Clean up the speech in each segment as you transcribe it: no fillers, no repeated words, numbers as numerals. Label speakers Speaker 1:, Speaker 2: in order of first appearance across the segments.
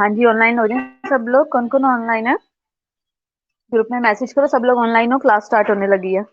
Speaker 1: हाँ जी, ऑनलाइन हो जाए सब लोग। कौन कौन ऑनलाइन है? ग्रुप में मैसेज करो, सब लोग ऑनलाइन हो, क्लास स्टार्ट होने लगी है।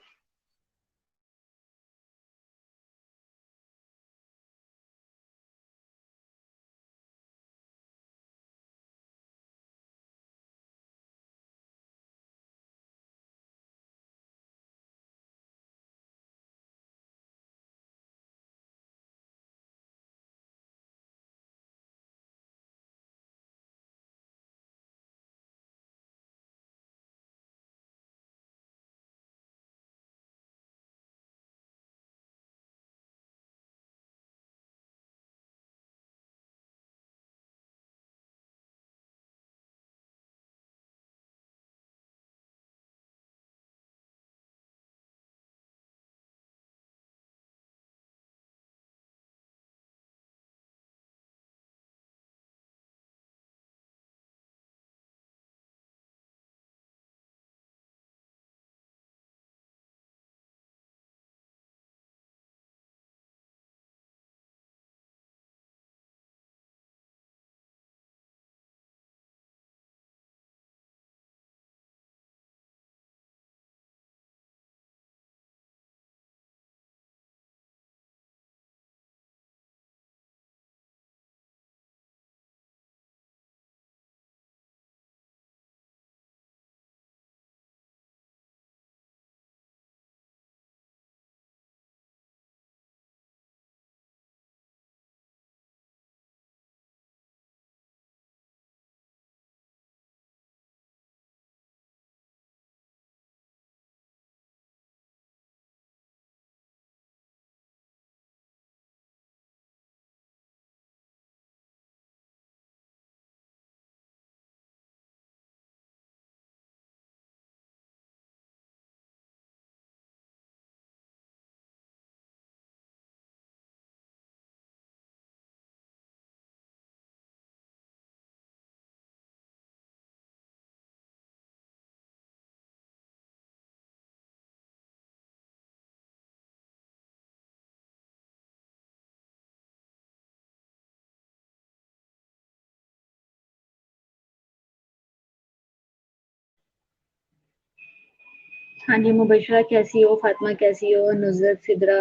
Speaker 2: हाँ जी, मुबशरा कैसी हो? फातिमा कैसी हो? नुज़रत, सिदरा,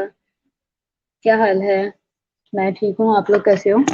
Speaker 2: क्या हाल है? मैं ठीक हूँ, आप लोग कैसे हो?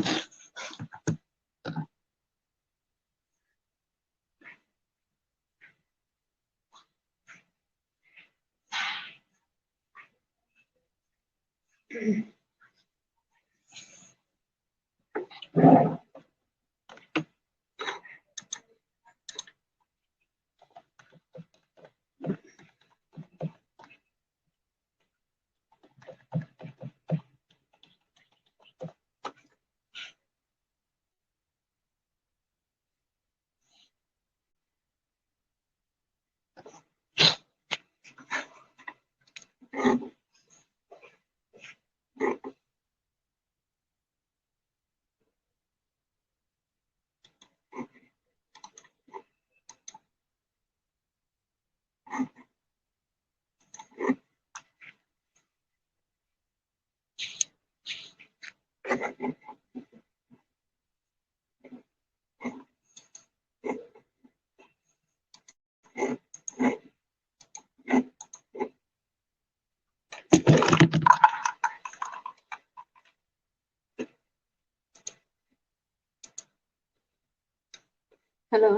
Speaker 2: हेलो।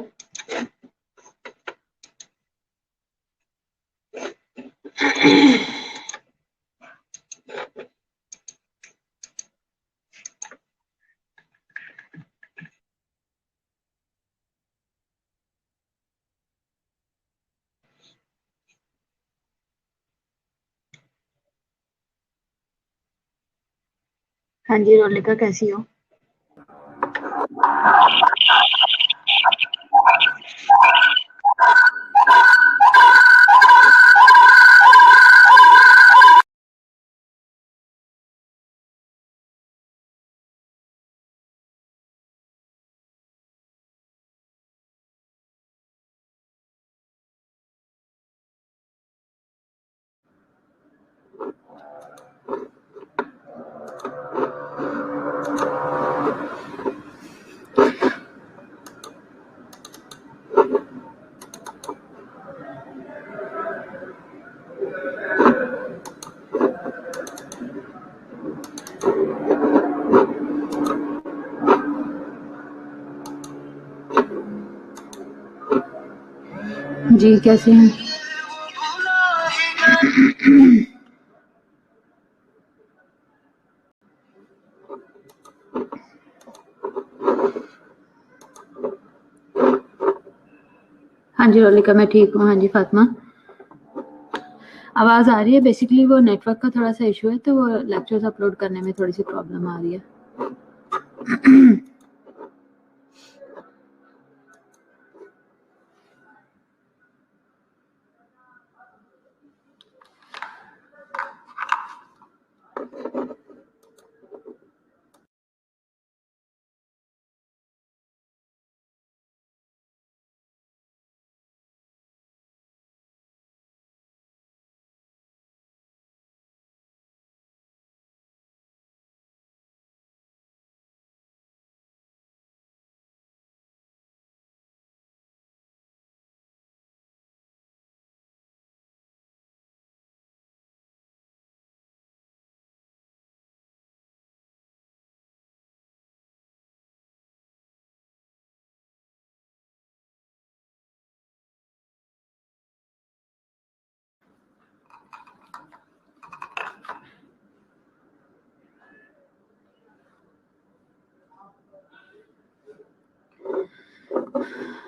Speaker 2: हाँ जी, रोलिका कैसी हो? जी, कैसे हैं? हाँ जी रोलिका, मैं ठीक हूँ। हाँ जी फातिमा, आवाज़ आ रही है? बेसिकली वो नेटवर्क का थोड़ा सा इशू है, तो वो लेक्चर्स अपलोड करने में थोड़ी सी प्रॉब्लम आ रही है।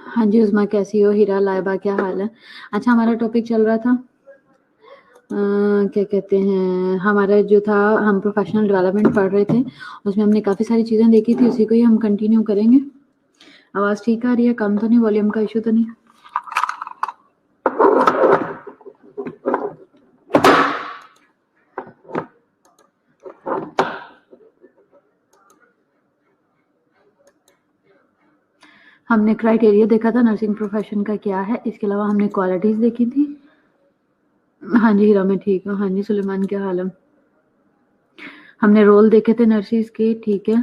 Speaker 2: हाँ जी उस्मा, कैसी हो? हीरा, लाइबा, क्या हाल है? अच्छा, हमारा टॉपिक चल रहा था क्या कहते हैं, हमारा जो था, हम प्रोफेशनल डेवलपमेंट पढ़ रहे थे, उसमें हमने काफ़ी सारी चीज़ें देखी थी, उसी को ही हम कंटिन्यू करेंगे। आवाज़ ठीक आ रही है? कम तो नहीं? वॉल्यूम का इशू तो नहीं? हमने क्राइटेरिया देखा था नर्सिंग प्रोफेशन का क्या है, इसके अलावा हमने क्वालिटीज़ देखी थी। हाँ जी हीरा, मैं ठीक हूँ। हाँ जी सुलेमान, क्या हाल है? हमने रोल देखे थे नर्सिस के, ठीक है।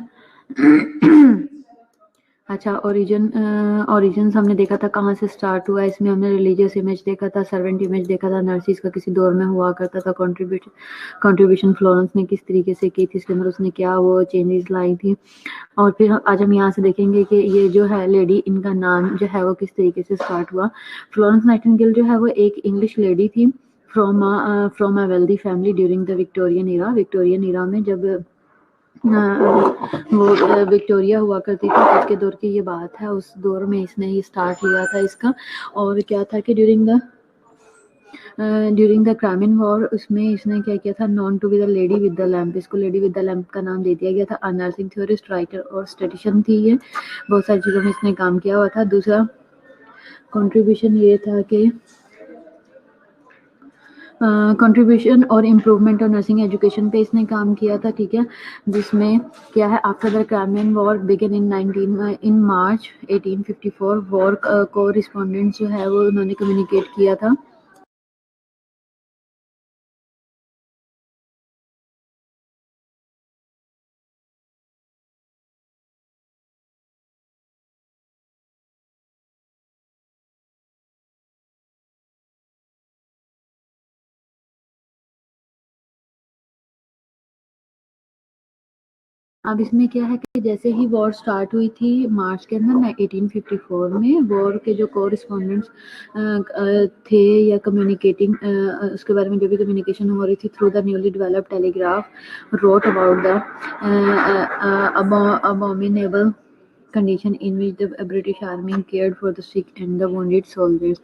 Speaker 2: अच्छा, ओरिजिन्स हमने देखा था कहाँ से स्टार्ट हुआ है, इसमें हमने रिलीजियस इमेज देखा था, सर्वेंट इमेज देखा था, नर्सिस का किसी दौर में हुआ करता था, कंट्रीब्यूशन फ्लोरेंस ने किस तरीके से की थी, इसके अंदर उसने क्या वो चेंजेस लाई थी। और फिर आज हम यहाँ से देखेंगे कि ये जो है लेडी, इनका नाम जो है वो किस तरीके से स्टार्ट हुआ। फ्लोरेंस नाइटिंगेल जो है वो एक इंग्लिश लेडी थी from a wealthy family during the Victorian era. Victorian era में जब वो विक्टोरिया हुआ करती थी, उसके दौर की ये बात है, उस दौर में इसने ही स्टार्ट लिया था इसका। और क्या था कि ड्यूरिंग द क्राइमिन वॉर, उसमें इसने क्या किया था, known to be the lady with the lamp, इसको लेडी विद द लैम्प का नाम दे दिया गया था। नर्सिंग थ्योरिस्ट, राइटर और स्टेटिशियन थी ये, बहुत सारी चीज़ों में इसने काम किया हुआ था। दूसरा कंट्रीब्यूशन ये था कि कंट्रीब्यूशन और इम्प्रूवमेंट ऑफ नर्सिंग एजुकेशन पे इसने काम किया था, ठीक है। जिसमें क्या है, after the Crimean war begin in March 1854, war correspondent जो है वो उन्होंने कम्युनिकेट किया था। अब इसमें क्या है कि जैसे ही वॉर स्टार्ट हुई थी मार्च के अंदर 1854 में, वॉर के जो कोरिस्पोंडेंट्स थे या कम्युनिकेटिंग, उसके बारे में जो भी कम्युनिकेशन हो रही थी through the newly developed telegraph, wrote about the abominable condition in which the British Army cared for the sick and the wounded soldiers।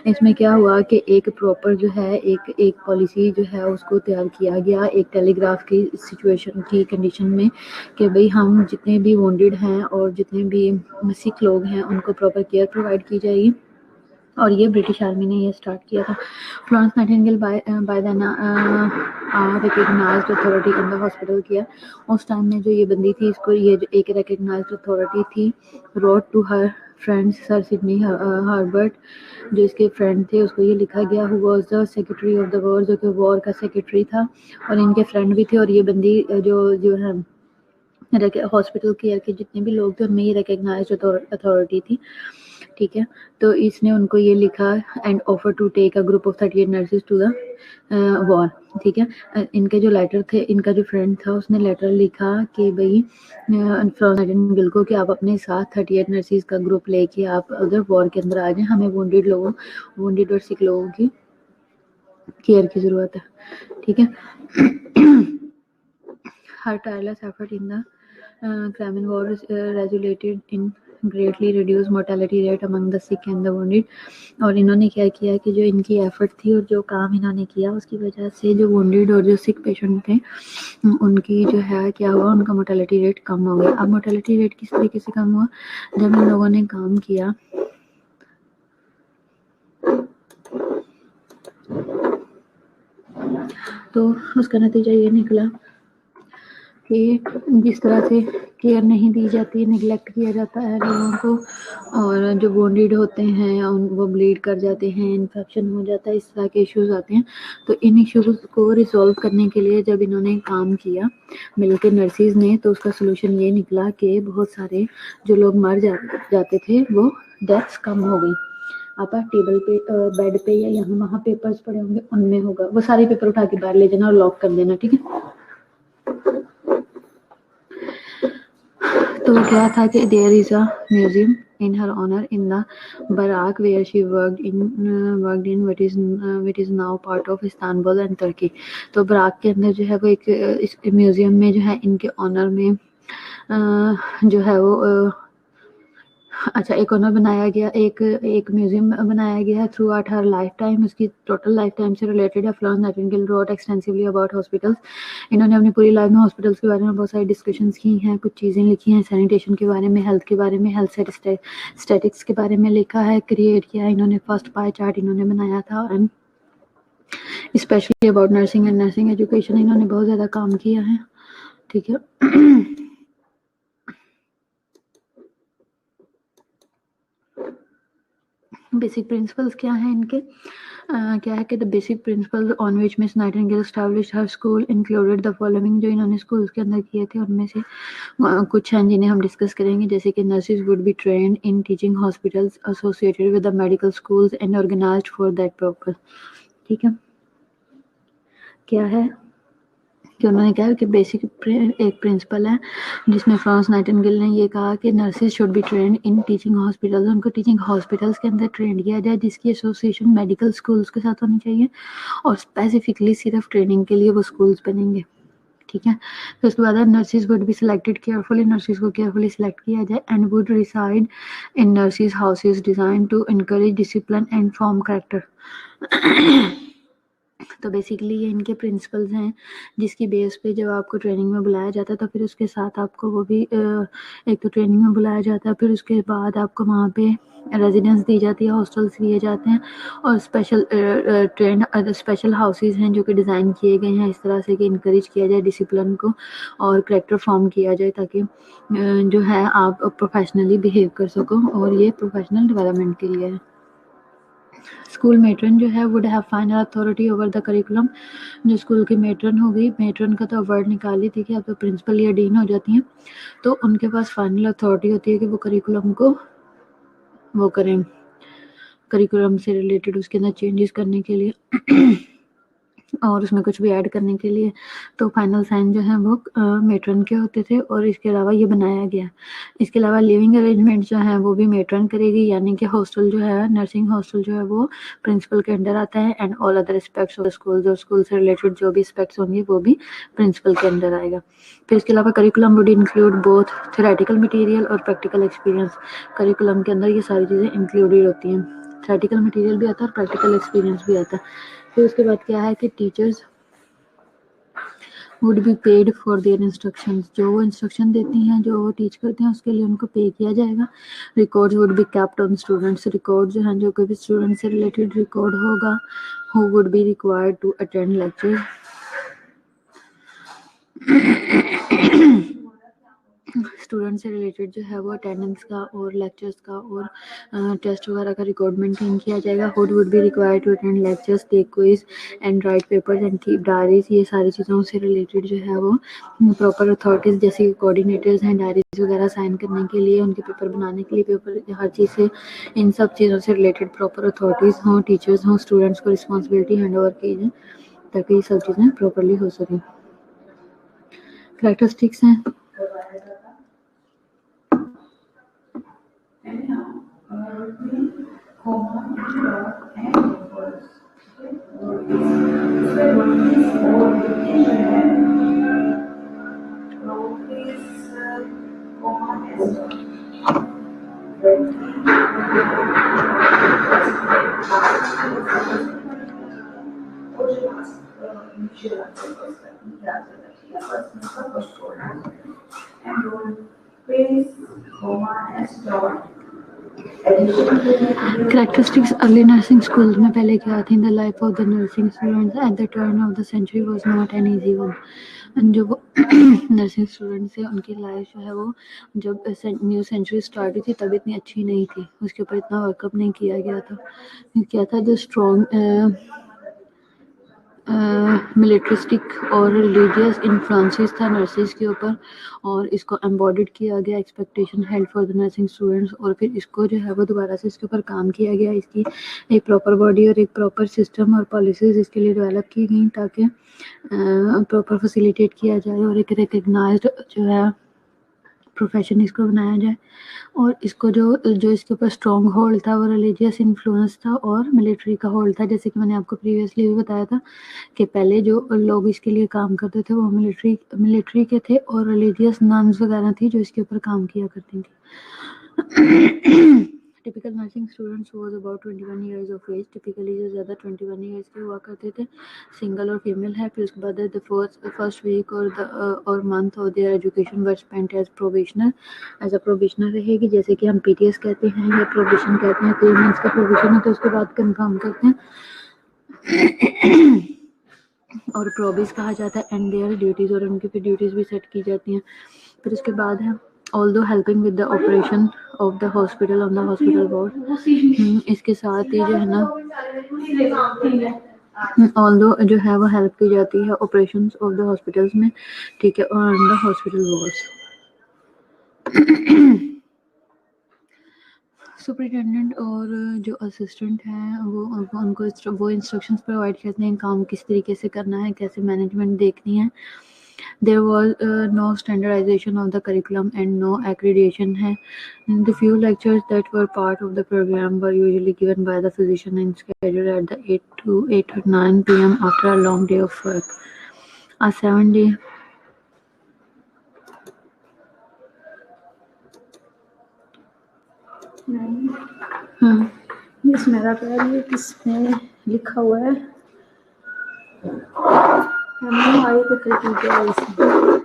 Speaker 2: इसमें क्या हुआ कि एक प्रॉपर जो है एक पॉलिसी जो है उसको तैयार किया गया एक टेलीग्राफ की सिचुएशन की कंडीशन में, कि भाई हम जितने भी वोंडेड हैं और जितने भी सिक लोग हैं उनको प्रॉपर केयर प्रोवाइड की जाएगी। और ये ब्रिटिश आर्मी ने ये स्टार्ट किया था। Florence Nightingale by the recognised authority in the hospital किया। उस टाइम में जो ये बंदी थी, इसको ये जो एक रिकग्नाइज्ड अथॉरिटी थी, wrote to her friends sir Sidney Herbert, जो इसके फ्रेंड थे, उसको ये लिखा गया who was the secretary of the war, जो कि वॉर का सेक्रेटरी था और इनके फ्रेंड भी थे। और ये बंदी जो है हॉस्पिटल केयर के जितने भी लोग थे उनमें ये रिकग्नाइज्ड अथॉरिटी थी, ठीक है। तो इसने उनको ये लिखा and offer to take a group of 38 nurses to the war, ठीक है। इनके जो लेटर थे, इनका जो फ्रेंड था उसने लेटर लिखा कि भाई फ्लॉरेंस नाइटिंगेल को कि आप अपने साथ 38 नर्सेज का ग्रुप लेके आप उधर वॉर के अंदर आ जाएं, हमें वुंडेड और सिक लोगों की केयर की ज़रूरत है, ठीक है। Her tireless effort in the Crimean War resulted in greatly reduced mortality rate among the sick and the wounded। और इन्होंने क्या किया कि जो इनकी एफर्ट थी और जो काम इन्होंने किया उसकी वजह से जो वुंडेड और जो सिक पेशेंट थे उनकी जो है क्या हुआ, उनका मोर्टेलिटी रेट कम हो गया। अब मोर्टेलिटी रेट किस तरीके से कम हुआ, जब इन लोगों ने काम किया तो उसका नतीजा ये निकला कि जिस तरह से केयर नहीं दी जाती, निगलेक्ट किया जाता है लोगों को, और जो वोंडेड होते हैं वो ब्लीड कर जाते हैं, इन्फेक्शन हो जाता है, इस तरह के इश्यूज आते हैं। तो इन इश्यूज को रिजॉल्व करने के लिए जब इन्होंने काम किया मिलकर नर्सिस ने, तो उसका सोल्यूशन ये निकला कि बहुत सारे जो लोग मर जाते थे वो डेथ्स कम हो गई। आप टेबल पे बेड पे या यहाँ वहाँ पेपर्स पड़े होंगे उनमें होगा, वो सारे पेपर उठा के बाहर ले जाना और लॉक कर देना, ठीक है। तो क्या था कि there is a museum in her honour in the barrack where she worked in which is now part of Istanbul and Turkey. तो बराक के अंदर जो है वो एक इस म्यूजियम में जो है इनके ऑनर में जो है वो अच्छा एक ऑनर बनाया गया, एक म्यूजियम बनाया गया है throughout her lifetime. उसकी टोटल लाइफ टाइम से रिलेटेड है। Florence Nightingale wrote extensively about hospitals. इन्होंने अपनी पूरी लाइफ में हॉस्पिटल्स के बारे में बहुत सारी डिस्कशंस की हैं, कुछ चीज़ें लिखी हैं सैनिटेशन के बारे में, हेल्थ के बारे में, हेल्थ स्टैटिक्स के बारे में लिखा है, क्रिएट किया है इन्होंने। फर्स्ट पाई चार्ट इन्होंने बनाया था and specially about nursing and nursing education इन्होंने बहुत ज़्यादा काम किया है, ठीक है। बेसिक प्रिंसिपल्स क्या हैं इनके, क्या है कि the basic principle on which miss Nightingale established her school included the following. जो इन्होंने स्कूल्स के अंदर किए थे उनमें से कुछ हैं जिन्हें हम डिस्कस करेंगे, जैसे कि nurses would be trained in teaching hospitals associated with the medical schools and organised for that purpose, ठीक है। क्या है कि उन्होंने कहा कि बेसिक एक प्रिंसिपल है जिसमें फ्लोरेंस नाइटिंगेल ने ये कहा कि nurses should be trained in teaching hospitals. उनको टीचिंग हॉस्पिटल्स के अंदर ट्रेंड किया जाए जिसकी एसोसिएशन मेडिकल स्कूल्स के साथ होनी चाहिए, और स्पेसिफिकली सिर्फ ट्रेनिंग के लिए वो स्कूल्स बनेंगे, ठीक है। तो उसके बाद nurses would be selected carefully, nurses को केयरफुली सिलेक्ट किया जाए and would reside in nurses houses design to encourage discipline and form character. तो बेसिकली ये इनके प्रिंसिपल्स हैं जिसकी बेस पे जब आपको ट्रेनिंग में बुलाया जाता है तो फिर उसके साथ आपको वो भी एक तो ट्रेनिंग में बुलाया जाता है, फिर उसके बाद आपको वहाँ पे रेजिडेंस दी जाती है, हॉस्टल्स दिए जाते हैं, और स्पेशल ट्रेंड स्पेशल हाउसेज हैं जो कि डिज़ाइन किए गए हैं इस तरह से कि इनकरेज किया जाए डिसिप्लिन को और करेक्टर फॉर्म किया जाए ताकि जो है आप प्रोफेशनली बिहेव कर सको, और ये प्रोफेशनल डेवलपमेंट के लिए है। स्कूल मेट्रन जो है would have final authority over the curriculum. जो स्कूल की मेट्रन हो गई, मेट्रन का तो वर्ड निकाली थी कि अब तो प्रिंसिपल या डीन हो जाती हैं, तो उनके पास फाइनल अथॉरिटी होती है कि वो करिकुलम को वो करें, करिकुलम से रिलेटेड उसके अंदर चेंजेस करने के लिए और उसमें कुछ भी ऐड करने के लिए। तो फाइनल साइन जो है वो मेट्रन के होते थे, और इसके अलावा ये बनाया गया। इसके अलावा लिविंग अरेंजमेंट जो है वो भी मेट्रन करेगी, यानी कि हॉस्टल जो है, नर्सिंग हॉस्टल जो है वो प्रिंसिपल के अंडर आता है, and all other aspects of school, जो स्कूल से रिलेटेड जो भी एस्पेक्ट्स होंगे वो भी प्रिंसिपल के अंडर आएगा। फिर इसके अलावा curriculum would include both theoretical material और प्रैक्टिकल एक्सपीरियंस। करिकुलम के अंदर ये सारी चीज़ें इंक्लूडेड होती हैं, थ्योरेटिकल मटीरियल भी आता है और प्रैक्टिकल एक्सपीरियंस भी आता है। फिर उसके बाद क्या है कि teachers would be paid for their instructions. जो वो इंस्ट्रक्शन देती हैं, जो वो टीच करते हैं, उसके लिए उनको पे किया जाएगा। Records would be kept on students. Record जो हैं, जो कोई भी स्टूडेंट से रिलेटेड रिकॉर्ड होगा, who would be required to attend lecture. Student से रिलेटेड जो है वो अटेंडेंस का और लेक्चर्स का और टेस्ट वगैरह का रिकॉर्ड मेंटेन किया जाएगा। Who'd would be required to attend lectures, take quiz and write papers and keep diaries. ये सारी चीज़ों से रिलेटेड जो है वो प्रॉपर अथॉरिटीज़ जैसे कोऑर्डिनेटर्स हैं डायरीज वगैरह साइन करने के लिए, उनके पेपर बनाने के लिए, पेपर हर चीज़ से, इन सब चीज़ों से रिलेटेड प्रॉपर अथॉरिटीज़ हों, टीचर्स हों, स्टूडेंट्स को रिस्पॉन्सिबिलिटी हैंड ओवर की जाए ताकि ये सब चीज़ें प्रॉपरली हो सकें। कैरेक्टरिस्टिक्स हैं Characteristics early nursing schools में पहले क्या थी? The life of the nursing students at the turn of the century was not an easy one. जो वो नर्सिंग स्टूडेंट्स थे उनकी लाइफ जो है वो जब न्यू सेंचुरी स्टार्ट हुई थी तब इतनी अच्छी नहीं थी, उसके ऊपर इतना वर्कअप नहीं किया गया था। क्या था जो स्ट्रॉन्ग मिलिट्रिस्टिक और रिलीजियस इन्फ्लुएंसेस था नर्सेज के ऊपर, और इसको एम्बॉडिड किया गया, expectation held for the nursing students, और फिर इसको जो है वो दोबारा से इसके ऊपर काम किया गया, इसकी एक प्रॉपर बॉडी और एक प्रॉपर सिस्टम और पॉलिसीज इसके लिए डेवलप की गई ताकि प्रॉपर फैसिलिटेट किया जाए और एक रिकग्नाइज्ड जो है प्रोफेशन इसको बनाया जाए। और इसको जो जो इसके ऊपर स्ट्रॉन्ग होल्ड था वो रिलीजियस इन्फ्लुएंस था और मिलिट्री का होल्ड था। जैसे कि मैंने आपको प्रीवियसली भी बताया था कि पहले जो लोग इसके लिए काम करते थे वो मिलिट्री के थे और रिलीजियस नन्स वगैरह थी जो इसके ऊपर काम किया करती थी। Typical nursing students was about 21 years of age, typically जो ज़्यादा 21 ईयर्स के हुआ करते थे, सिंगल और फीमेल है। फिर उसके बाद द फर्स्ट वीक और month of their education were spent as probationer, as a probationer रहेगी, जैसे कि हम पीटीएस कहते हैं या प्रोबेशन कहते हैं। 3 मंथ्स का प्रोबेशन है तो उसके बाद कंफर्म करते हैं और प्रोबिस कहा जाता है, एंड देयर ड्यूटीज़, और उनकी फिर ड्यूटीज़ भी सेट की जाती हैं। फिर उसके बाद है although helping with the operation of the hospital on the hospital ward, इसके साथ ही जो है ना ऑल्दो जो है वो हेल्प की जाती है ऑपरेशंस ऑफ द हॉस्पिटल्स में, ठीक है, और द हॉस्पिटल वार्ड्स। सुपरिटेंडेंट और जो असिस्टेंट हैं वो उनको वो इंस्ट्रक्शंस प्रोवाइड करते हैं काम किस तरीके से करना है, कैसे मैनेजमेंट देखनी है। There was no standardization of the curriculum and no accreditation है। The few lectures that were part of the program were usually given by the physician and scheduled at the 8 to 9 p.m. after a long day of work. A 7-day
Speaker 1: इसमें किसमें लिखा हुआ है आगे तो इसमें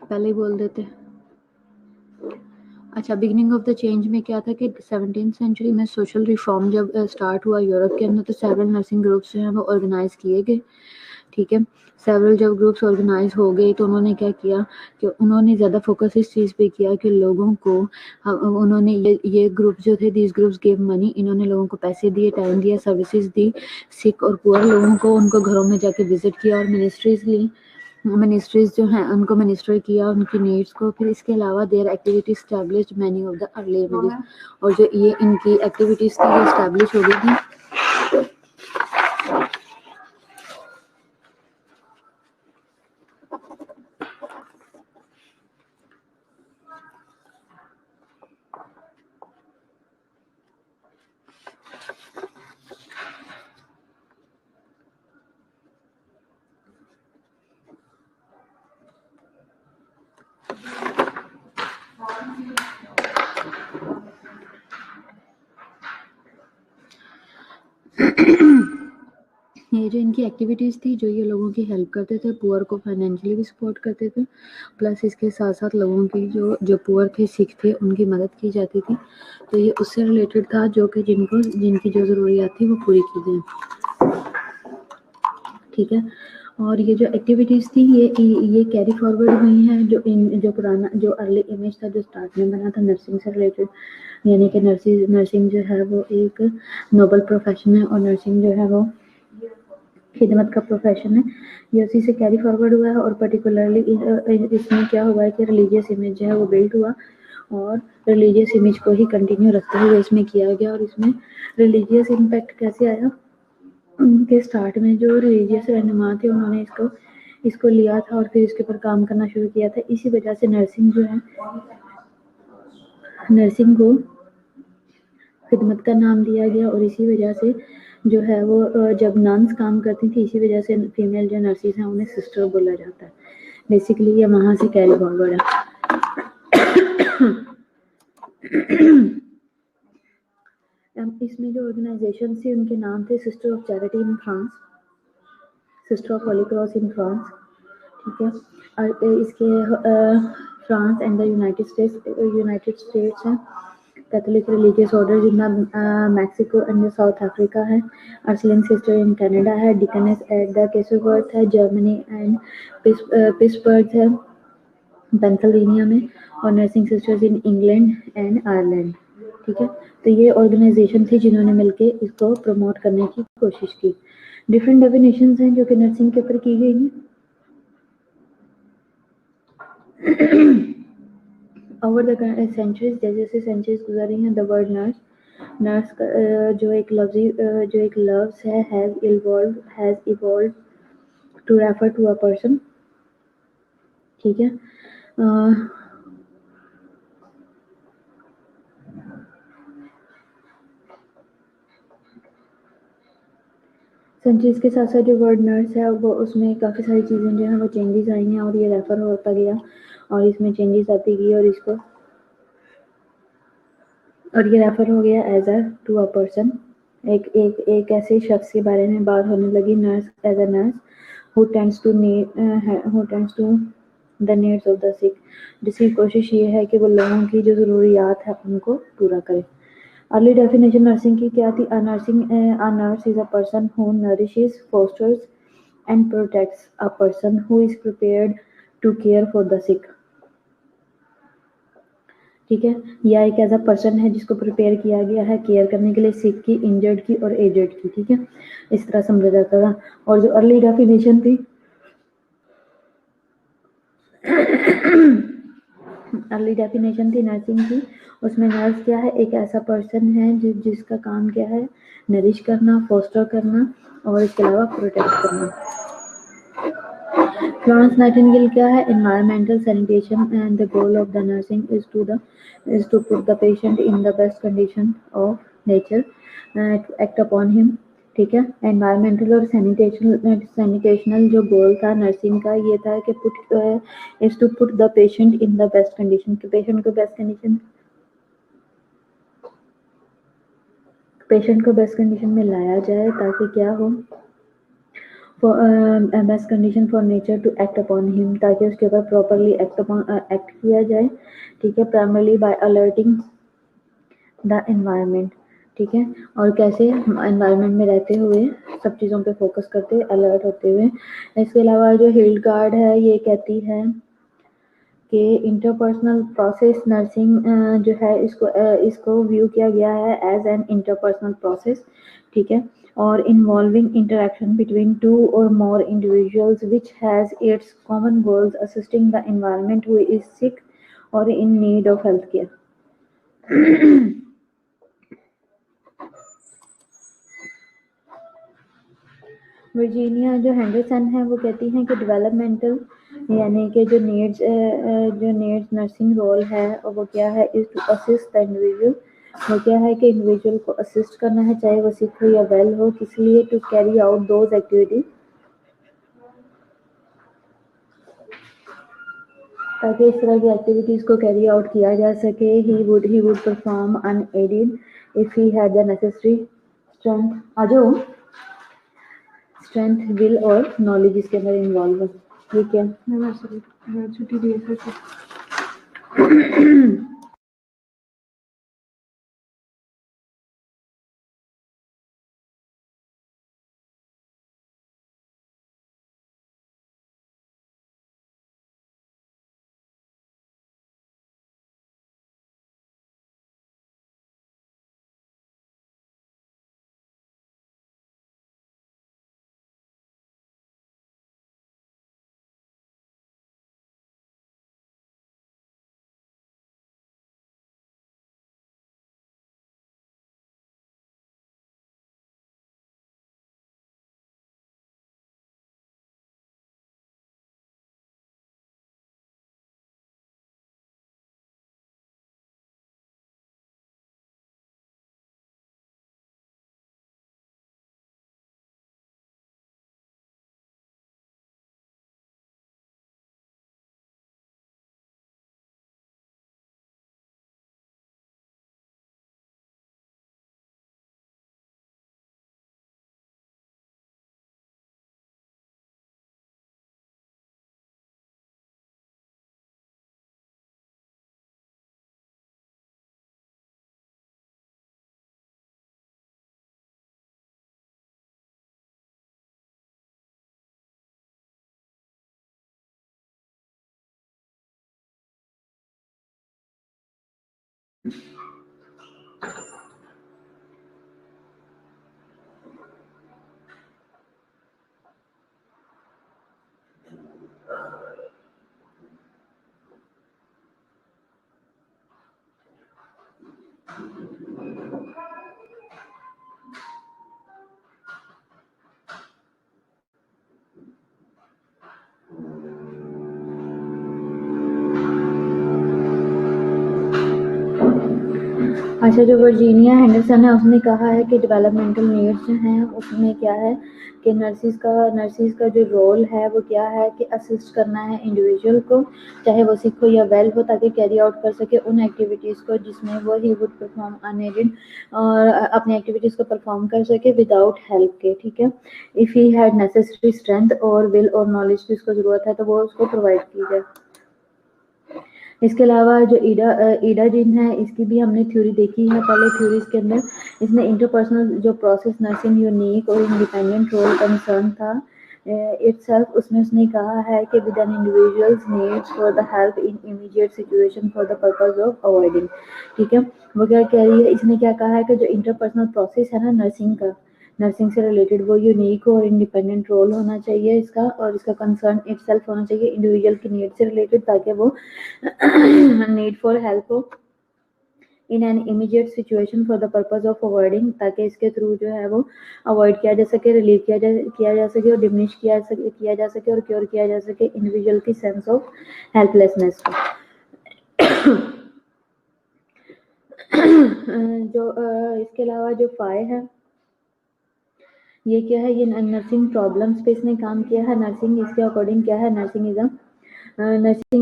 Speaker 2: पहले ही बोल देते। अच्छा, बिगिनिंग ऑफ द चेंज में क्या था कि 17th सेंचुरी में सोशल रिफॉर्म जब स्टार्ट हुआ यूरोप के अंदर, तो सेवरल नर्सिंग ग्रुप्स जो हैं वो ऑर्गेनाइज किए गए। ठीक है, सेवरल जब ग्रुप्स ऑर्गेनाइज हो गए तो उन्होंने क्या किया कि उन्होंने ज़्यादा फोकस इस चीज़ पे किया कि लोगों को उन्होंने ये ग्रुप जो थे, दीज ग्रुप्स गिव मनी, इन्होंने लोगों को पैसे दिए, टाइम दिया, सर्विसेज दी, सिक और पुअर लोगों को उनको घरों में जाके विजिट किया और मिनिस्ट्रीज ली, मिनिस्ट्रीज जो हैं उनको मिनिस्टर किया उनकी नीड्स को। फिर इसके अलावा there activity established many of the early images, और जो ये इनकी एक्टिविटीज़ थी ये स्टैब्लिश हो गई थी। ये जो इनकी एक्टिविटीज़ थी, जो ये लोगों की हेल्प करते थे, पुअर को फाइनेंशियली भी सपोर्ट करते थे, प्लस इसके साथ साथ लोगों की जो पुअर थे, सिक थे, उनकी मदद की जाती थी। तो ये उससे रिलेटेड था जो कि जिनकी जो ज़रूरियात थी वो पूरी की जाए। ठीक है, और ये जो एक्टिविटीज़ थी ये कैरी फॉरवर्ड हुई हैं जो पुराना जो अर्ली इमेज था जो स्टार्ट में बना था नर्सिंग से रिलेटेड, यानी कि नर्सिंग जो है वो एक नोबल प्रोफेशन है और नर्सिंग जो है वो खिदमत का प्रोफेशन है। ये उसी से कैरी फॉरवर्ड हुआ है और पर्टिकुलरली इसमें क्या हुआ है कि रिलीजियस इमेज जो है वो बिल्ड हुआ और रिलीजियस इमेज को ही कंटिन्यू रखते हुए इसमें किया गया। और इसमें रिलीजियस इम्पैक्ट कैसे आया, उनके स्टार्ट में जो रिलीजियस रहनुमा थे उन्होंने इसको लिया था और फिर इसके ऊपर काम करना शुरू किया था। इसी वजह से नर्सिंग जो है, नर्सिंग को खिदमत का नाम दिया गया और इसी वजह से जो है वो जब नन्स काम करती थी, इसी वजह से फीमेल जो नर्सिस हैं उन्हें सिस्टर बोला जाता है। बेसिकली ये वहाँ से कैरी फॉरवर्ड है। इसमें जो ऑर्गेनाइजेशन थी उनके नाम थे sister of charity in France, sister of Holi cross in France. ठीक है, और इसके France and the United states हैं, कैथोलिक रिलीजियस ऑर्डर जिनका मैक्सिको एंड साउथ अफ्रीका है, अर्सलिन सिस्टर इन कनाडा है, डिकनेस एट द केसवर्थ है जर्मनी एंड पिट्सबर्ग है पेंसिल्वेनिया में, और nursing sisters in England and Ireland. ठीक है, तो ये ऑर्गेनाइजेशन थी जिन्होंने मिलके इसको प्रमोट करने की कोशिश की। डिफरेंट डेफिनेशंस हैं जो कि नर्सिंग के ऊपर की गई हैं। ओवर द सेंचुरीज, जैसे जैसे सेंचुरीज गुजर रही हैं, द वर्ड नर्स, नर्स का जो एक लव्स है, has evolve to refer to a person. ठीक है, सेंचुरीज के साथ साथ जो वर्ड नर्स है वो उसमें काफ़ी सारी चीज़ें जो हैं वो चेंजेस आई हैं और ये रेफर होता गया और इसमें चेंजेस आती गई और ये रेफर हो गया as a to a person, एक ऐसे शख्स के बारे में बात होने लगी, nurse as a nurse who tends to the needs of the sick, जिसकी कोशिश ये है कि वो लोगों की जो ज़रूरियात है उनको पूरा करे। अर्ली डेफिनेशन नर्सिंग की क्या थी? A nurse is a person who nourishes, fosters and protects a person who is prepared to care for the sick. ठीक है, या एक ऐसा पर्सन है जिसको प्रिपेयर किया गया है केयर करने के लिए सिक की, इंजर्ड की और एजेड की। ठीक है, इस तरह समझा जाता था। और जो अर्ली डेफिनेशन थी अर्ली डेफिनेशन थी नर्सिंग की, उसमें नर्स क्या है? एक ऐसा पर्सन है जिसका काम क्या है? नरिश करना, फोस्टर करना और इसके अलावा प्रोटेक्ट करना। फ्लोरेंस नाइटिंगेल क्या है? Environmental sanitation and the goal of the nursing is to put the patient in the best condition of nature to act upon him. ठीक है, एनवायरमेंटल और सैनिटेशनल जो गोल था नर्सिंग का ये था कि is to put the patient in the best condition, कि पेशेंट को बेस्ट कंडीशन में लाया जाए ताकि क्या हो, best condition for nature to act upon him, ताकि उसके ऊपर प्रॉपरली एक्ट किया जाए, ठीक है, primarily by alerting the environment, ठीक है, और कैसे एनवायरनमेंट में रहते हुए सब चीज़ों पे फोकस करते अलर्ट होते हुए। इसके अलावा जो हिल्ड गार्ड है ये कहती है कि इंटरपर्सनल प्रोसेस नर्सिंग जो है इसको व्यू किया गया है एज एन इंटरपर्सनल प्रोसेस, ठीक है, और involving interaction between two or more individuals which has its common goals assisting the environment who is sick or in need of health care. Virginia जो हैंडरसन है वो कहती हैं कि डेवलपमेंटल यानी कि जो नीड्स नर्सिंग रोल है और वो क्या है, is to assist the individual, वो क्या है कि इंडिविजुअल को असिस्ट करना है, चाहे वो सिक हो या वेल हो, किस लिए, to carry out those activities, ताकि इस तरह की एक्टिविटीज को कैरी आउट किया जा सके। ही would perform unaided if he had the necessary strength, आ जाओ, स्ट्रेंथ, विल और नॉलेज इसके अंदर इन्वॉल्व है, ठीक है। छुट्टी दी है। अच्छा, जो वर्जीनिया हैंडरसन है उसने कहा है कि डेवलपमेंटल नीड्स जो हैं उसमें क्या है कि नर्सिस का जो रोल है वो क्या है कि असिस्ट करना है इंडिविजुअल को, चाहे वो सिक हो या वेल हो, ताकि कैरी आउट कर सके उन एक्टिविटीज़ को जिसमें वो ही वुड परफॉर्म अनएडेड, और अपनी एक्टिविटीज़ को परफॉर्म कर सके विदाउट हेल्प के, ठीक है। If he had necessary strength और विल और नॉलेज की उसको ज़रूरत है तो वो उसको प्रोवाइड की जाए। इसके अलावा जो ईडा जिन है इसकी भी हमने थ्योरी देखी है पहले, थ्योरीज के अंदर इसने इंटरपर्सनल जो प्रोसेस नर्सिंग यूनिक और इंडिपेंडेंट रोल कंसर्न था इटसेल्फ, उसमें उसने कहा है कि with an individuals needs for the help in immediate situation for the purpose of avoiding, ठीक है। वो क्या कह रही है, इसने क्या कहा है कि जो इंटरपर्सनल प्रोसेस है ना नर्सिंग से रिलेटेड, वो यूनिक और इंडिपेंडेंट रोल होना चाहिए इसका, और इसका कंसर्न इटसेल्फ होना चाहिए इंडिविजुअल की नीड से रिलेटेड, ताकि वो नीड फॉर हेल्प हो in an immediate situation for the purpose of avoiding, ताकि इसके थ्रू जो है वो अवॉइड किया जा सके, रिलीव किया जा सके और डिमिनिश किया जा सके और क्योर किया जा सके इंडिविजुअल की सेंस ऑफ हेल्पलेसनेस को। इसके अलावा जो फाय है ये क्या है, ये नर्सिंग प्रॉब्लम्स पे इसने काम किया है। नर्सिंग इसके अकॉर्डिंग क्या है, nursing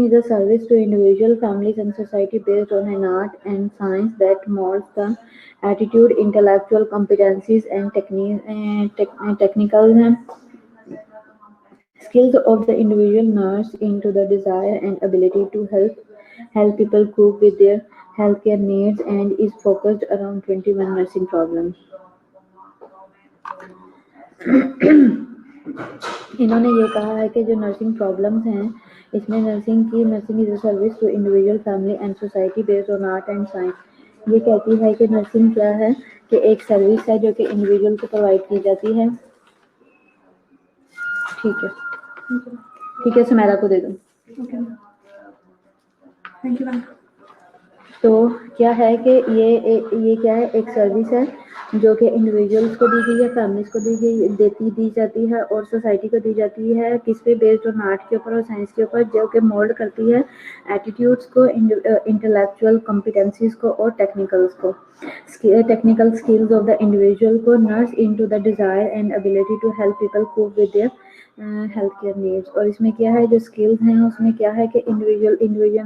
Speaker 2: is a service to individual families and society based on an art and science that moulds the attitude intellectual competencies and technical Skills of the individual nurse into the desire and ability to help people cope with their healthcare needs and is focused around 21 nursing problems. इन्होंने ये कहा है कि जो nursing problems हैं इसमें nursing is a service to individual family and society based on art and science. ये कहती है कि नर्सिंग क्या है कि एक सर्विस है जो कि इंडिविजुअल को प्रोवाइड की जाती है। ठीक है ठीक है, सुमेरा को दे दो। Thank you ma'am. तो क्या है कि ये क्या है, एक सर्विस है जो कि इंडिविजुअल्स को दी गई है, फैमिलीज को दी जाती है और सोसाइटी को दी जाती है। किस पे बेस्ड ऑन आर्ट के ऊपर और साइंस के ऊपर, जो कि मोल्ड करती है एटीट्यूड्स को, इंटेलेक्चुअल कॉम्पिटेंसीज को और technical skills of the individual को nurse into the desire and ability to help people cope with their health care needs. और इसमें क्या है, जो स्किल्स हैं उसमें क्या है कि इंडिविजुअल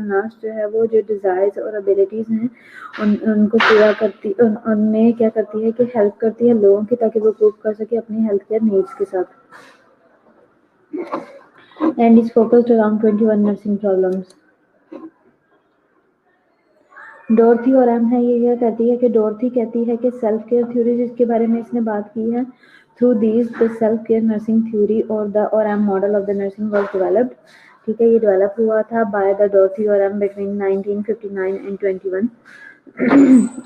Speaker 2: नर्स जो है वो जो डिज़ायर्स और एबिलिटीज़ हैं उनको पूरा करती, उनमें क्या करती है कि हेल्प करती है लोगों की, ताकि वो कोप कर सके अपनी हेल्थ केयर नीड्स के साथ। And is focused around 21 nursing problems. Dorothy Orem है, ये क्या कहती है कि डॉर्थी कहती है कि सेल्फ केयर थ्योरी, जिसके बारे में इसने बात की है, through these the self care nursing theory Orem model of the nursing was developed. ठीक है, ये डेवलप हुआ था bye the Dorothy Orem between 1959 and 21।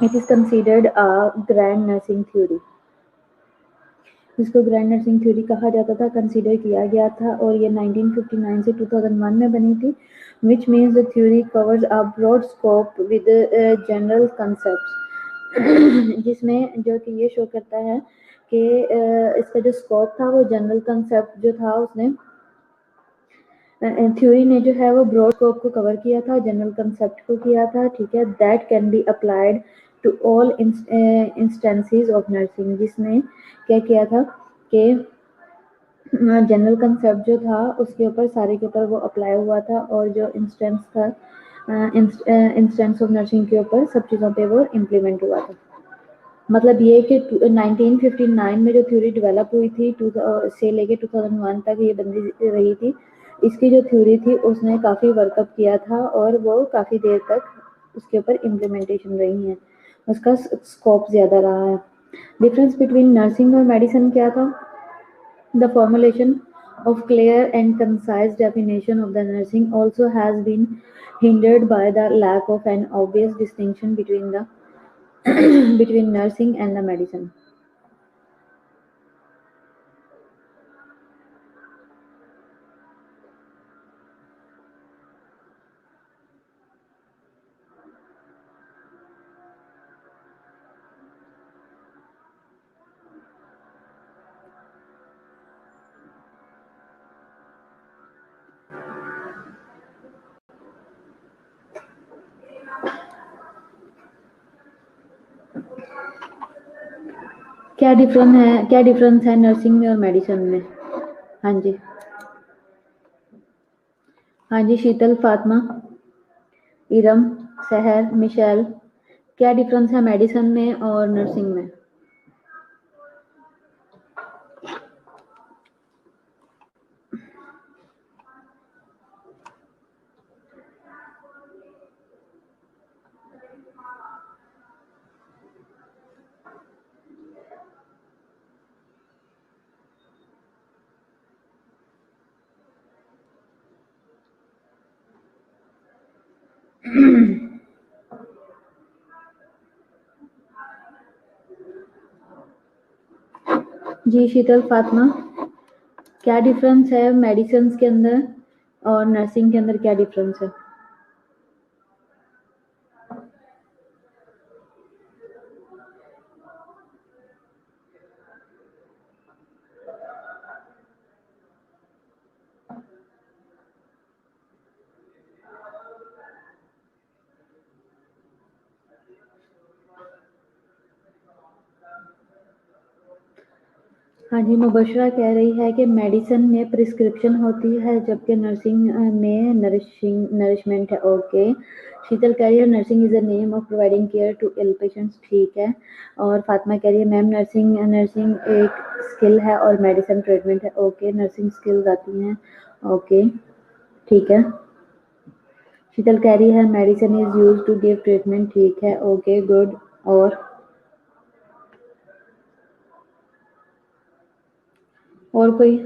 Speaker 2: It is considered a grand nursing theory, जिसको ग्रैंड नर्सिंग थ्योरी कहा जाता था, consider किया गया था, और ये 1959 से 2001 में बनी थी। Which means the theory covers a broad scope with general concept, जिसमें जो कि ये शो करता है कि इसका जो स्कोप था वो जनरल कंसेप्ट जो था उसने थ्योरी ने जो है वो ब्रॉड स्कोप को कवर किया था, जनरल कंसेप्ट को किया था। ठीक है, that can be applied to all instances of nursing, जिसने क्या किया था कि जनरल कंसेप्ट जो था उसके ऊपर सारे के ऊपर वो अप्लाई हुआ था, और जो इंस्टेंस था इंस्टेंस ऑफ नर्सिंग के ऊपर सब चीज़ों पे वो इम्प्लीमेंट हुआ था। मतलब ये कि 1959 में जो थ्योरी डेवलप हुई थी से लेके 2001 तक ये बंदी रही थी, इसकी जो थ्योरी थी उसने काफ़ी वर्कअप किया था और वो काफ़ी देर तक उसके ऊपर इम्प्लीमेंटेशन रही है, उसका स्कोप ज़्यादा रहा है। डिफरेंस बिटवीन नर्सिंग और मेडिसिन क्या था? The formulation of clear and concise definition of the nursing also has been hindered by the lack of an obvious distinction between the between nursing and the medicine. क्या difference है nursing में और medicine में? हाँ जी, हाँ जी, शीतल, फातिमा, इरम, सहर, Michel, क्या difference है मेडिसिन में और नर्सिंग में? जी शीतल, फातिमा, क्या डिफरेंस है मेडिसिन के अंदर और नर्सिंग के अंदर, क्या डिफरेंस है? हाँ जी, मुबशरा कह रही है कि मेडिसिन में प्रिस्क्रिप्शन होती है, जबकि नर्सिंग में नरिशमेंट है। ओके, शीतल कह रही है nursing is a name of providing care to ill patients. ठीक है, और फातिमा कह रही है मैम नर्सिंग एक स्किल है और मेडिसिन ट्रीटमेंट है। ओके, नर्सिंग स्किल्स आती हैं। ओके, ठीक है। शीतल कह रही है medicine is use to give treatment. ठीक है, ओके गुड। और कोई?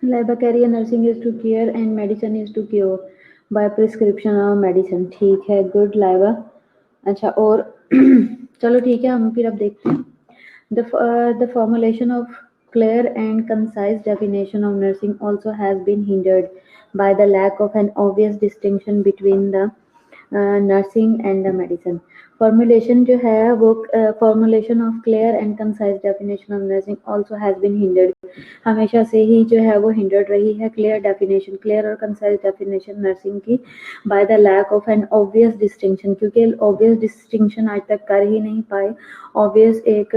Speaker 2: लाइबा कह रही है nursing is to care and medicine is to cure by prescription of medicine. ठीक है, गुड लाइबा। अच्छा, और चलो ठीक है, हम फिर अब देखते हैं। The formulation of clear and concise definition of nursing also has been hindered by the lack of an obvious distinction between the nursing and the medicine. Formulation जो है वो formulation of clear and concise definition of nursing also has been hindered. हमेशा से ही जो है वो hindered रही है clear और concise definition nursing की by the lack of an obvious distinction, क्योंकि obvious distinction आज तक कर ही नहीं पाए। obvious एक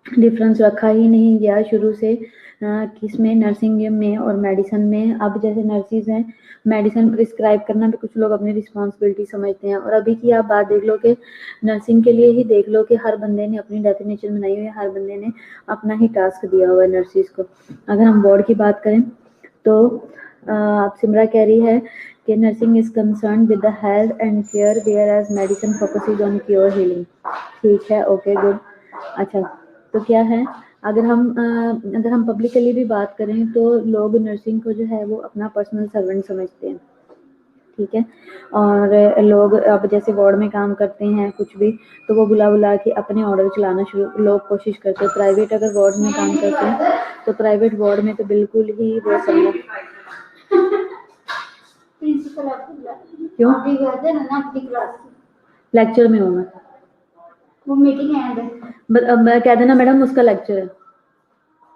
Speaker 2: डिफरेंस रखा ही नहीं गया शुरू से किसमें, नर्सिंग में और मेडिसिन में। अब जैसे नर्सिस हैं, मेडिसिन प्रिस्क्राइब करना भी कुछ लोग अपनी रिस्पॉन्सिबिलिटी समझते हैं। और अभी की आप बात देख लो कि नर्सिंग के लिए ही देख लो कि हर बंदे ने अपनी डेफिनेशन बनाई हुई है, हर बंदे ने अपना ही टास्क दिया हुआ है नर्सिस को। अगर हम वार्ड की बात करें तो आप सिमरा कह रही है कि nursing is concern with the health and care whereas medicine focuses on cure healing. ठीक है, ओके गुड। अच्छा, तो क्या है, अगर हम पब्लिकली भी बात करें तो लोग नर्सिंग को जो है वो अपना पर्सनल सर्वेंट समझते हैं। ठीक है, और लोग अब जैसे वार्ड में काम करते हैं कुछ भी, तो वो बुला के अपने ऑर्डर चलाना शुरू लोग कोशिश करते हैं। प्राइवेट अगर वार्ड में काम करते हैं तो प्राइवेट वार्ड में तो बिल्कुल ही वो समझ क्यों लेक्चर में हूँ मैं, वो मीटिंग है, कह देना मैडम उसका लेक्चर है।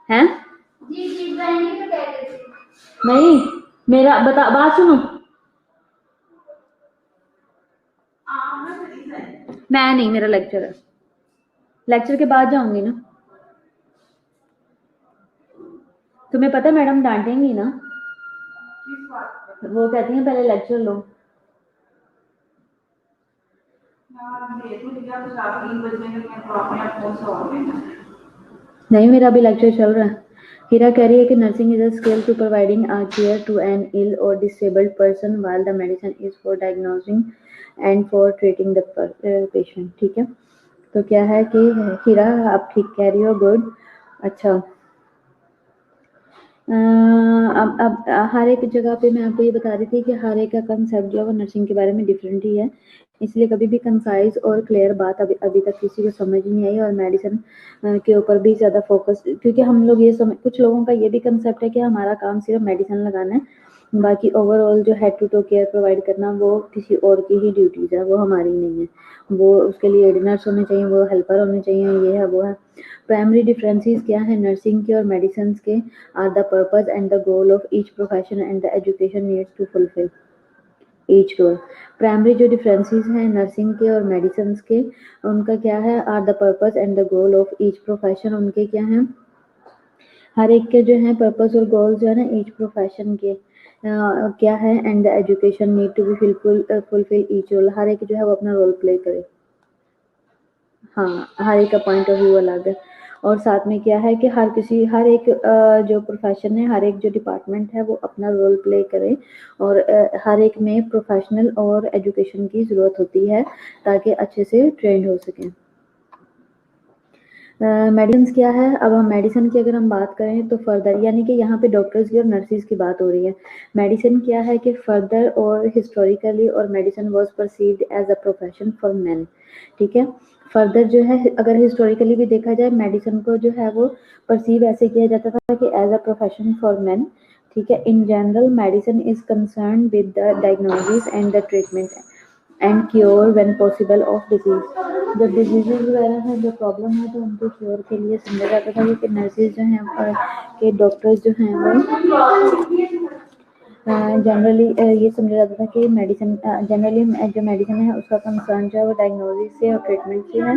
Speaker 2: हैं? जी तो कह रही थी। नहीं, मेरा बात सुनो। मैं नहीं, मेरा लेक्चर है, लेक्चर के बाद जाऊंगी ना। तुम्हें पता है मैडम डांटेंगी ना, वो कहती हैं पहले लेक्चर लो। नहीं, मेरा अभी लेक्चर चल रहा है। हीरा कह रही है कि nursing is a skill to providing a care to an ill और disabled person while the medicine is for diagnosing and for treating the patient. ठीक है, तो क्या है कि हीरा आप ठीक कह रही हो, गुड। अच्छा, अब हर एक जगह पे मैं आपको ये बता रही थी कि हर एक का कंसेप्ट जो है वो नर्सिंग के बारे में डिफरेंट ही है, इसलिए कभी भी कंसाइज और क्लियर बात अभी तक किसी को समझ नहीं आई। और मेडिसिन के ऊपर भी ज़्यादा फोकस, क्योंकि हम लोग ये समझ, कुछ लोगों का ये भी कंसेप्ट है कि हमारा काम सिर्फ मेडिसिन लगाना है, बाकी ओवरऑल जो head to toe care provide करना वो किसी और की ही ड्यूटीज़ है, वो हमारी नहीं है। वो उसके लिए एडिनर्स होने चाहिए, वो हेल्पर होने चाहिए, ये है वो है। प्राइमरी डिफरेंसेस क्या है नर्सिंग के और मेडिसिन के? Are the purpose and the goal of each profession and the education needs to fulfil each role. Primary जो डिफरेंसेस हैं नर्सिंग के और मेडिसिन के, उनका क्या है? Are the purpose and the goal of each profession, उनके क्या हैं? हर एक के जो है पर्पस और गोल जो है ना ईच प्रोफेशन के क्या है? And the education need to be fulfill each role, हर एक जो है वो अपना रोल प्ले करे। हाँ, हर एक का पॉइंट ऑफ व्यू अलग है। और साथ में क्या है कि हर एक जो प्रोफेशन है, हर एक जो डिपार्टमेंट है वो अपना रोल प्ले करे, और हर एक में प्रोफेशनल और एजुकेशन की ज़रूरत होती है ताकि अच्छे से ट्रेंड हो सकें। मेडिसिन क्या है, अब हम मेडिसिन की अगर हम बात करें तो फर्दर, यानी कि यहाँ पे डॉक्टर्स की और नर्सिस की बात हो रही है। मेडिसिन क्या है कि फर्दर और हिस्टोरिकली और medicine was perceived as a profession for men, ठीक है। फर्दर जो है अगर हिस्टोरिकली भी देखा जाए, मेडिसिन को जो है वो परसीव ऐसे किया जाता था कि as a profession for men, ठीक है। In general medicine is concern with the diagnosis and the treatment and cure when possible of disease. जब डिजीजेज वगैरह है, जो प्रॉब्लम है, तो उनके क्योर के लिए समझा जाता था कि नर्सेज जो हैं के डॉक्टर्स जो हैं वो जनरली ये समझा जाता था कि मेडिसिन जनरली जो मेडिसिन है उसका कंसर्न जो है वो डायग्नोसिस से और ट्रीटमेंट से है,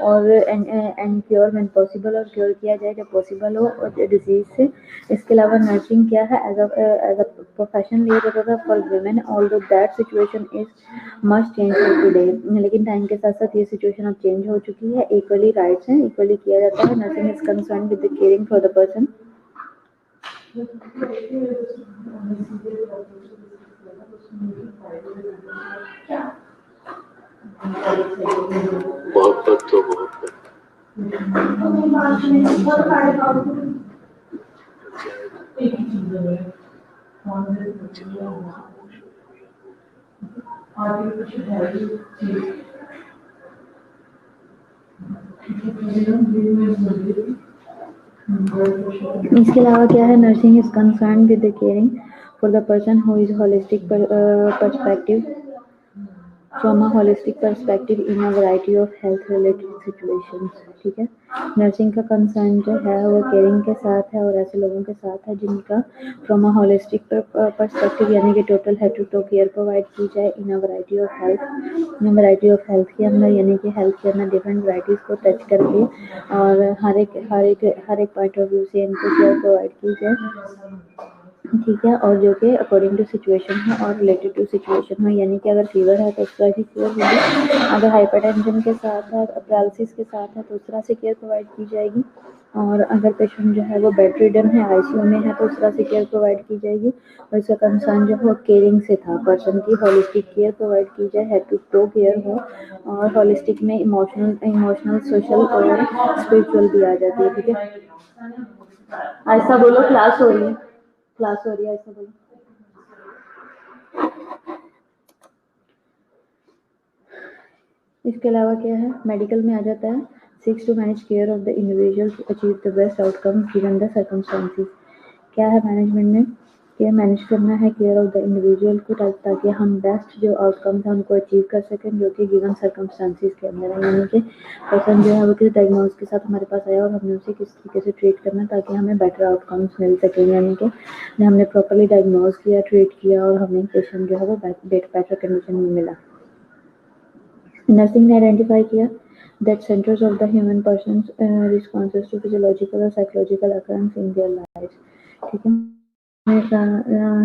Speaker 2: और एंड क्योर व्हेन पॉसिबल, और क्योर किया जाए जब पॉसिबल हो और डिजीज से। इसके अलावा नर्सिंग क्या है, एज अ प्रोफेशन लिया जाता था for women, although that situation is much change today. लेकिन टाइम के साथ साथ ये सिचुएशन अब चेंज हो चुकी है, इक्वली राइट्स हैं, इक्वली किया जाता है। Nursing is concern with the caring for the person.
Speaker 3: मोहब्बत तो मोहब्बत जितना वो खामोश हो गया।
Speaker 2: इसके अलावा क्या है, nursing is concern with the caring for the person who is holistic perspective from a holistic perspective in a variety of health related situations, ठीक है। नर्सिंग का कंसर्न जो है वो केयरिंग के साथ है और ऐसे लोगों के साथ है जिनका फ्रॉम अ होलिस्टिक पर्सपेक्टिव, यानी कि total head to care provide की जाए in a variety of health, in variety of health के अंदर, यानी कि हेल्थ के अंदर डिफरेंट वैरायटीज़ को टच करके और हर एक पॉइंट ऑफ व्यू से इनको केयर प्रोवाइड की जाए, ठीक है। और जो कि अकॉर्डिंग टू सिचुएशन है और रिलेटेड टू सिचुएशन है, यानी कि अगर फीवर है तो उस तरह की केयर होगी, अगर हाइपरटेंशन के साथ है, पैरालिसिस के साथ है तो उस तरह से केयर प्रोवाइड की जाएगी, और अगर पेशेंट जो है वो बेड रिडन है, आईसीयू में है, तो उस तरह से केयर प्रोवाइड की जाएगी। और इसका कंसर्न जो है केयरिंग से था, पर्सन की होलिस्टिक केयर प्रोवाइड की जाए, हेड टू टो केयर हो, और होलिस्टिक में इमोशनल सोशल और स्पिरिचुअल भी आ जाती है, ठीक है। ऐसा बोलो, क्लास हो रही है, क्लास हो रही है, ऐसा बोलो। इसके अलावा क्या है, मेडिकल में आ जाता है, seeks to manage care of the individual to achieve the best outcome given the circumstances. क्या है मेनेजमेंट में, केयर मैनेज करना है केयर ऑफ द इंडिविजुअल को, ताकि हम बेस्ट जो आउटकम्स हैं उनको अचीव कर सकें जो कि गिवन सर्कमस्टेंसेस के अंदर है, यानी कि पर्सन जो है वो किस डायग्नोज के साथ हमारे पास आया और हमने उसे किस तरीके से ट्रीट करना ताकि हमें बेटर आउटकम्स मिल सकें, यानी कि हमने प्रॉपरली डायग्नोज किया, ट्रीट किया और हमें पेशेंट जो है वो बेटर कंडीशन में मिला। नर्सिंग ने आइडेंटिफाई किया that centers of the human person's responses to physiological और psychological occurrence in their lives, ठीक है।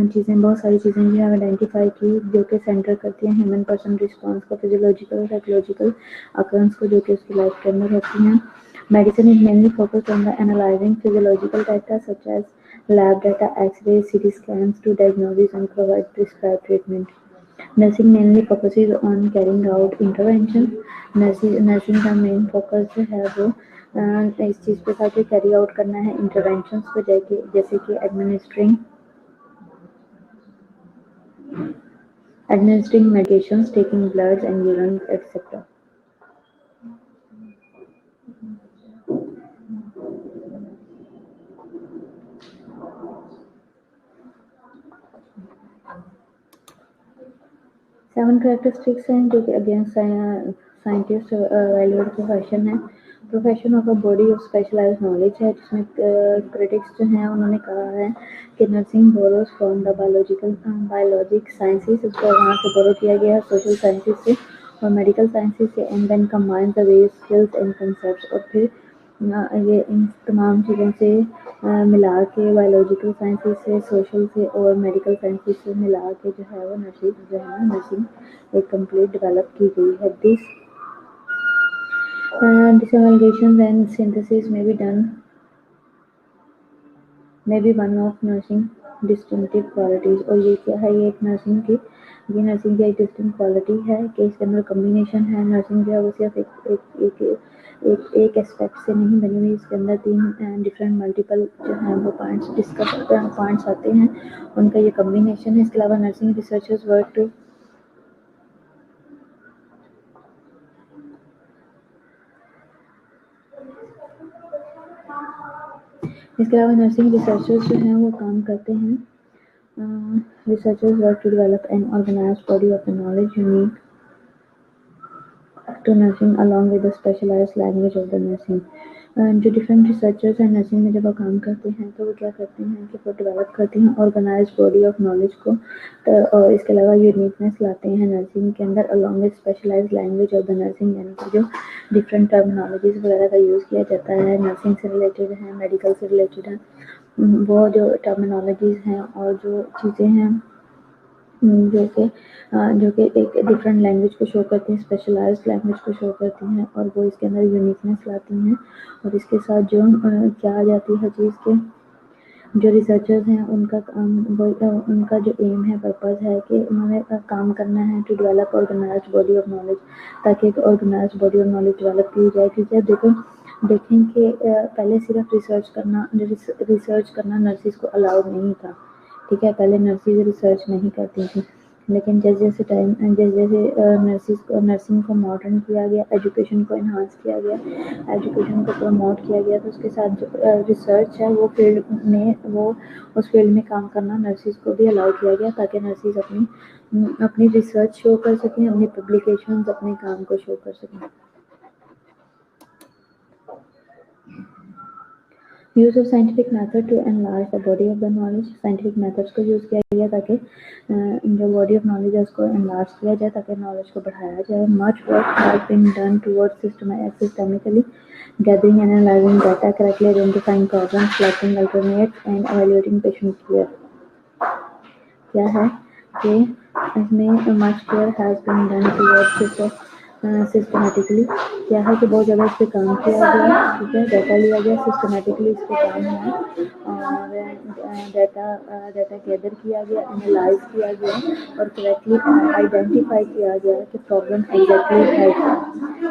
Speaker 2: चीज़ें, बहुत सारी चीज़ें जो है आइडेंटिफाई की जो कि सेंटर करती हैं ह्यूमन पर्सन रिस्पॉन्स को, फिजियोलॉजिकल और साइकोलॉजिकल अकरेंस को, जो कि उसकी लाइफ के अंदर होती हैं। Medicine is mainly focused on the analysing physiological data such as lab data, x-ray, CT scans to diagnosis and provide prescribe treatment. Nursing mainly focuses on carrying out intervention। Nursing का main focus जो है वो इस चीज़ पे था कि carry out करना है इंटरवेंशन को, जैसे कि administering medications, taking bloods and urine, etc. Seven characteristics हैं जो कि अगेंस्ट साइंटिस्ट वैल्यूड प्रोफेशन है। Profession of a body of specialised knowledge है, जिसमें क्रिटिक्स जो हैं उन्होंने कहा है कि nursing borrows from the biologic sciences, उसको वहाँ से बोरो किया गया है सोशल साइंसेस से और मेडिकल साइंसेस से, and then combine the various skills and concepts, और फिर ये इन तमाम चीज़ों से मिला के बायोलॉजिकल साइंसेस से, सोशल से और मेडिकल साइंसेस से मिला के जो है वो नर्सिंग एक कंप्लीट डेवलप की गई है। This dissemination and synthesis may be one of nursing distinctive qualities। और ये क्या है, ये एक नर्सिंग की एक डिस्टिंक्ट क्वालिटी है कि इसके अंदर कम्बिनेशन है। नर्सिंग जो है वो सिर्फ एक एक एक एस्पेक्ट से नहीं बनी हुई, इसके अंदर 3 डिफरेंट मल्टीपल जो हैं वो पॉइंट्स आते हैं, उनका ये कॉम्बिनेशन है। इसके अलावा नर्सिंग रिसर्चर्स वर्क टू इसके अलावा नर्सिंग रिसर्चर्स जो हैं वो काम करते हैं, researchers work to develop an organized body of the knowledge unique to nursing along with the specialized language of the nursing। जो डिफरेंट रिसर्चर्स हैं नर्सिंग में जब वो काम करते हैं तो वो क्या करते हैं कि वो डेवलप करते हैं ऑर्गेनाइज्ड बॉडी ऑफ नॉलेज को, और इसके अलावा यूनिकनेस लाते हैं नर्सिंग के अंदर along with specialised language of the nursing, यानी कि जो डिफरेंट टर्मिनोलॉजीज वगैरह का यूज़ किया जाता है नर्सिंग से रिलेटेड है, मेडिकल से रिलेटेड है, वो जो टर्मिनोलॉजीज हैं और जो चीज़ें हैं जो कि एक डिफरेंट लैंग्वेज को शो करती हैं, स्पेशलाइज्ड लैंग्वेज को शो करती हैं, और वो इसके अंदर यूनिकनेस लाती हैं। और इसके साथ जो क्या आ जाती है चीज़ के जो रिसर्चर्स हैं उनका जो एम है, पर्पस है कि उन्होंने काम करना है to develop organised body of knowledge, ताकि एक organised body of knowledge develop की जाए। क्योंकि अब देखें कि पहले सिर्फ रिसर्च करना नर्सिस को अलाउड नहीं था, ठीक है, पहले नर्सिस रिसर्च नहीं करती थी, लेकिन जैसे नर्सिंग को मॉडर्न किया गया, एजुकेशन को इन्हांस किया गया, एजुकेशन को प्रमोट किया गया, तो उसके साथ जो रिसर्च है वो उस फील्ड में काम करना नर्सिस को भी अलाउ किया गया, ताकि नर्सिस अपनी रिसर्च शो कर सकें, अपनी पब्लिकेशंस, अपने काम को शो कर सकें। Use of scientific method to enlarge the body of the knowledge, scientific methods को यूज़ किया गया ताकि जो बॉडी ऑफ नॉलेज है उसको एनलार्ज किया जाए, ताकि नॉलेज को बढ़ाया जाए। Much work has been done towards systematically gathering and analyzing data, correctly identifying problems, selecting alternates and evaluating patient care। क्या है कि इसमें much care has been done towards systematically, क्या है कि बहुत ज़्यादा इस पर काम किया गया, ठीक है, डाटा लिया गया, सिस्टमेटिकली इस पर काम हुआ और डाटा गैदर किया गया, एनालाइज किया गया और करेक्टली आइडेंटिफाई किया गया कि प्रॉब्लम एग्जैक्टली है क्या,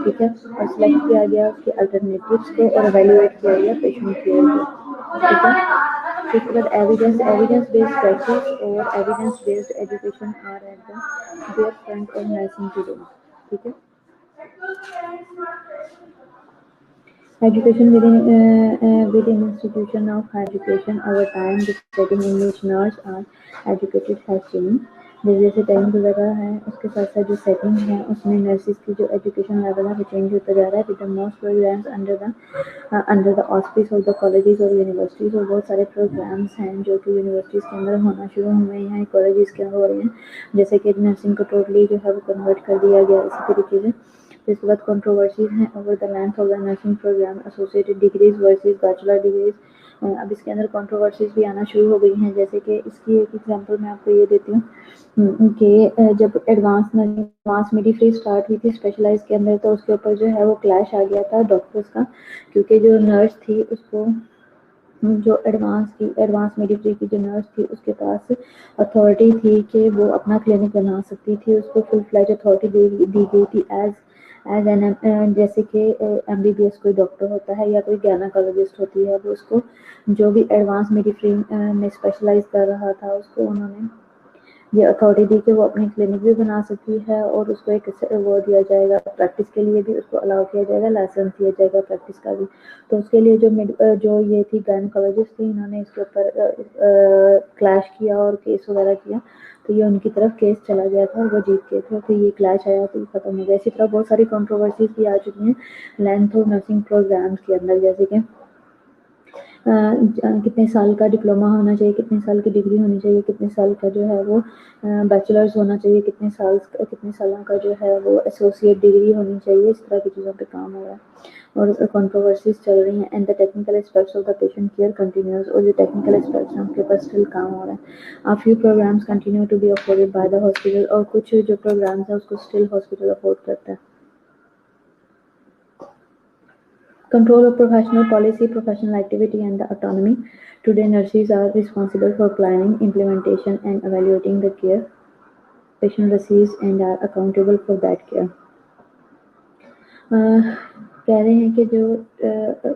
Speaker 2: ठीक है, और सिलेक्ट किया गया उसके अल्टरनेटिव्स को और एवेल्युएट किया गया पेशेंट केयर को, ठीक है। इसके बाद एविडेंस बेस्ड प्रैक्टिस और evidence based education are at the their front of nursing today, ठीक है। Education within institution of higher education over time, the setting in which nurse are educated has changed। जैसे जैसे time गुजरा है उसके साथ साथ जो सेटिंग है उसमें नर्सिस की जो एजुकेशन लेवल है वो चेंज होता जा रहा है। With the most programmes under the auspice of the colleges और यूनिवर्सिटीज़, और बहुत सारे प्रोग्राम्स हैं जो कि यूनिवर्सिटीज़ के अंदर होना शुरू हुए हैं, कॉलेजेस के अंदर हो रहे हैं, जैसे कि नर्सिंग को टोटली जो है वो कन्वर्ट कर दिया गया इसी तरीके से। इसके बाद कंट्रोवर्सीज हैं over the length of the nursing programme, associated degrees versus bachelor degrees. अब इसके अंदर कंट्रोवर्सीज भी आना शुरू हो गई हैं, जैसे कि इसकी एक एग्जांपल मैं आपको ये देती हूँ कि जब एडवांस मिडिफ्री स्टार्ट हुई थी स्पेशलाइज के अंदर, तो उसके ऊपर जो है वो क्लैश आ गया था डॉक्टर्स का, क्योंकि जो नर्स थी उसको जो एडवांस मिडिफ्री की जो नर्स थी उसके पास अथॉरिटी थी कि वो अपना क्लिनिक बना सकती थी, उसको फुल फ्लैज अथॉरिटी दी गई थी एज एन, जैसे कि MBBS कोई डॉक्टर होता है या कोई गायनेकोलॉजिस्ट होती है, वो उसको जो भी एडवांस मिडिफ्री में स्पेशलाइज कर रहा था उसको उन्होंने ये अथॉरिटी दी कि वो अपनी क्लिनिक भी बना सकती है और उसको एक वो दिया जाएगा, प्रैक्टिस के लिए भी उसको अलाउ किया जाएगा, लाइसेंस दिया जाएगा प्रैक्टिस का भी। तो उसके लिए जो ये थी गायनेकोलॉजिस्ट थी, इन्होंने इसके ऊपर क्लैश किया और केस वगैरह किया, तो ये उनकी तरफ केस चला गया था और वो जीत गए थे, तो ये क्लैश आया तो ये खत्म हो गया। इसी तरह बहुत सारी कंट्रोवर्सीज भी आ चुकी हैं लेंथ ऑफ नर्सिंग प्रोग्राम्स के अंदर, जैसे कि कितने साल का डिप्लोमा होना चाहिए, कितने साल की डिग्री होनी चाहिए, कितने साल का जो है वो बैचलर्स होना चाहिए, कितने सालों का जो है वो एसोसिएट डिग्री होनी चाहिए, इस तरह की चीज़ों पे काम हो रहा है और कंट्रोवर्सीज चल रही हैं। And the technical aspects of the patient care continuous, और जो टेक्निकल एस्पेक्ट्स हैं उनके ऊपर स्टिल काम हो रहा है। A few programmes continue to be afforded by the hospital, और कुछ जो प्रोग्राम्स हैं उसको स्टिल हॉस्पिटल अफोर्ड करता है। Control of professional policy, professional activity and the autonomy. Today nurses are responsible for planning, implementation and evaluating the care patient receives and are accountable for that care. कह रहे हैं कि जो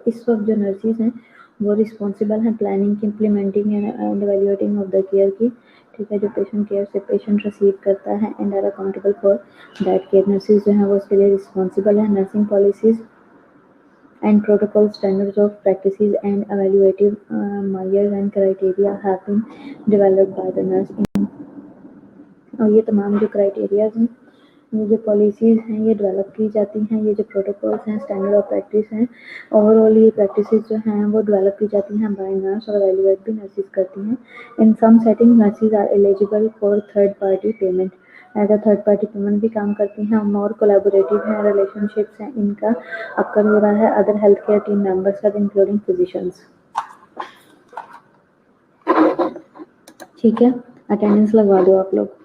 Speaker 2: इस वक्त जो नर्सिस हैं वो रिस्पॉन्सिबल हैं planning, implementing and evaluating of the care की, ठीक है, जो पेशेंट केयर से पेशेंट रिसीव करता है and are accountable for that care. Nurses जो हैं वो उसके लिए रिस्पॉन्सिबल है। Nursing policies and protocol standards of practices and evaluative measures and criteria have been developed by the nurse in। और ये तमाम जो क्राइटेरियाज हैं, ये जो पॉलिसीज़ हैं ये डेवलप की जाती हैं, ये जो प्रोटोकॉल्स हैं, स्टैंडर्ड ऑफ प्रैक्टिस हैं, ओवरऑल ये प्रैक्टिसेस जो हैं वो डेवलप की जाती हैं बाय नर्स और एवेलुएट भी नर्सिस करती हैं। In some setting nurses are eligible for third party payment, as a third party payment भी काम करती हैं। मोर कोलैबोरेटिव हैं रिलेशनशिप्स हैं इनका अक्कर हो रहा है other health care team members का इंक्लूडिंग फिजिशियंस। ठीक है, अटेंडेंस लगवा दो आप लोग।